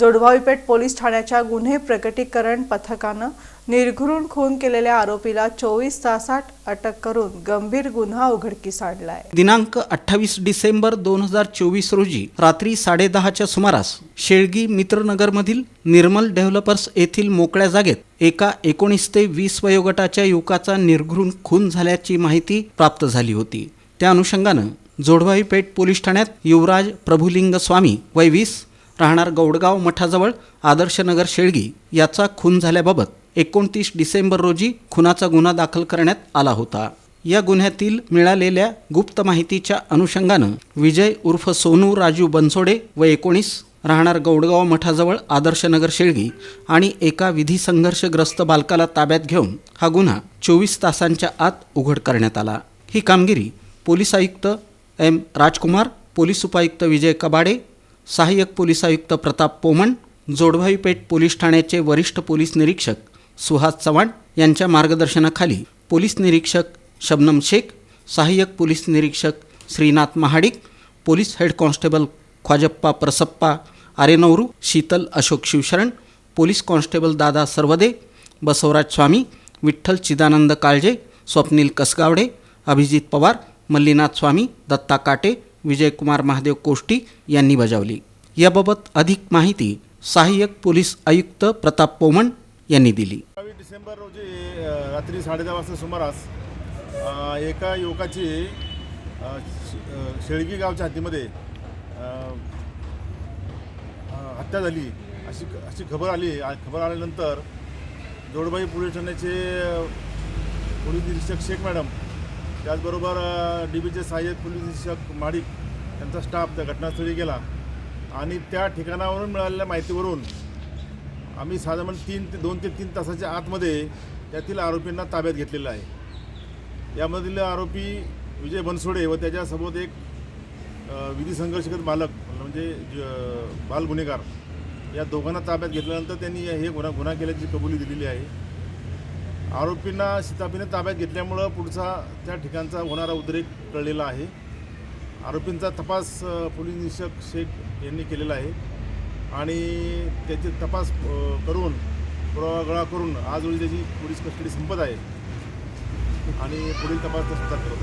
जोडभावी पेठ police ठाण्याच्या गुन्हे प्रकटीकरण पथकानं निर्घृण खून केलेल्या आरोपीला 24 तासात अटक करून गंभीर गुन्हा उघडकीस आणलाय। दिनांक 28 डिसेंबर 2024 रोजी रात्री 10:30च्या सुमारास शेळगी मित्रनगरमधील निर्मल डेव्हलपर्स येथील मोकळ्या जागेत एका 19 ते 20 वयोगटाच्या युवकाचा निर्घृण खून झाल्याची माहिती प्राप्त झाली होती। त्या अनुषंगानं जोडभावी पेठ पोलीस ठाण्यात युवराज प्रभुलिंग स्वामी वय 20 राहणार गौडगाव मठाजवळ आदर्शनगर शेळगी याचा खून झाल्याबाबत 29 डिसेंबर रोजी खुनाचा गुन्हा दाखल करण्यात आला होता। या गुन्ह्यातील मिळालेल्या गुप्त माहितीच्या अनुषंगानं विजय उर्फ सोनू राजू बनसोडे वय 19 राहणार गौडगाव मठाजवळ आदर्शनगर शेळगी आणि एका विधी संघर्षग्रस्त बालकाला ताब्यात घेऊन हा गुन्हा 24 तासांच्या आत उघड करण्यात आला। ही कामगिरी पोलीस आयुक्त एम राजकुमार, पोलीस उपायुक्त विजय कबाडे, सहाय्यक पोलीस आयुक्त प्रताप पोमण, जोडभावी पेठ पोलीस ठाण्याचे वरिष्ठ पोलीस निरीक्षक सुहास चव्हाण यांच्या मार्गदर्शनाखाली पोलीस निरीक्षक शबनम शेख, सहाय्यक पोलीस निरीक्षक Shrinath Mahadik, police head constable Khwajappa Prasappa Arenvaru, Sheetal Ashok Shivsharan, police constable Dada Sarvade, Basavaraj स्वामी, विठ्ठल चिदानंद काळजे, स्वप्नील कसगावडे, अभिजित पवार, मल्लीनाथ स्वामी, दत्ता काटे, विजयकुमार महादेव कोष्टी यांनी बजावली। याबाबत अधिक माहिती सहाय्यक पोलीस आयुक्त प्रताप पोमण यांनी दिली। 22 डिसेंबर रोजी रात्री 10:30 वाजता सुमारास एका युवकाची शेळगी गावच्या हद्दीमध्ये हत्या झाली अशी खबर आली। खबर आल्यानंतर जोडभावी पोलीस ठाण्याचे पोलीस निरीक्षक शेख मॅडम, त्याचबरोबर DBचे सहाय्यक पोलीस निरीक्षक महाडिक यांचा स्टाफ त्या घटनास्थळी गेला आणि त्या ठिकाणावरून मिळालेल्या माहितीवरून आम्ही साधारण 2 ते 3 तासाच्या आतमध्ये त्यातील आरोपींना ताब्यात घेतलेलं आहे। यामधील आरोपी विजय बनसोडे व त्याच्यासोबत एक विधी संघर्षगत बालक म्हणजे बाल गुन्हेगार या दोघांना ताब्यात घेतल्यानंतर त्यांनी हे गुन्हा केल्याची कबुली दिलेली आहे। आरोपींना शिताफीने ताब्यात घेतल्यामुळं पुढचा त्या ठिकाणचा होणारा उद्रेक कळलेला आहे। आरोपींचा तपास पोलीस निरीक्षक शेख यांनी केलेला आहे आणि त्याचे तपास करून पुरावा गोळा करून आज रोजी त्याची पोलीस कस्टडी संपत आहे आणि पुढील तपास सुद्धा करत आहे।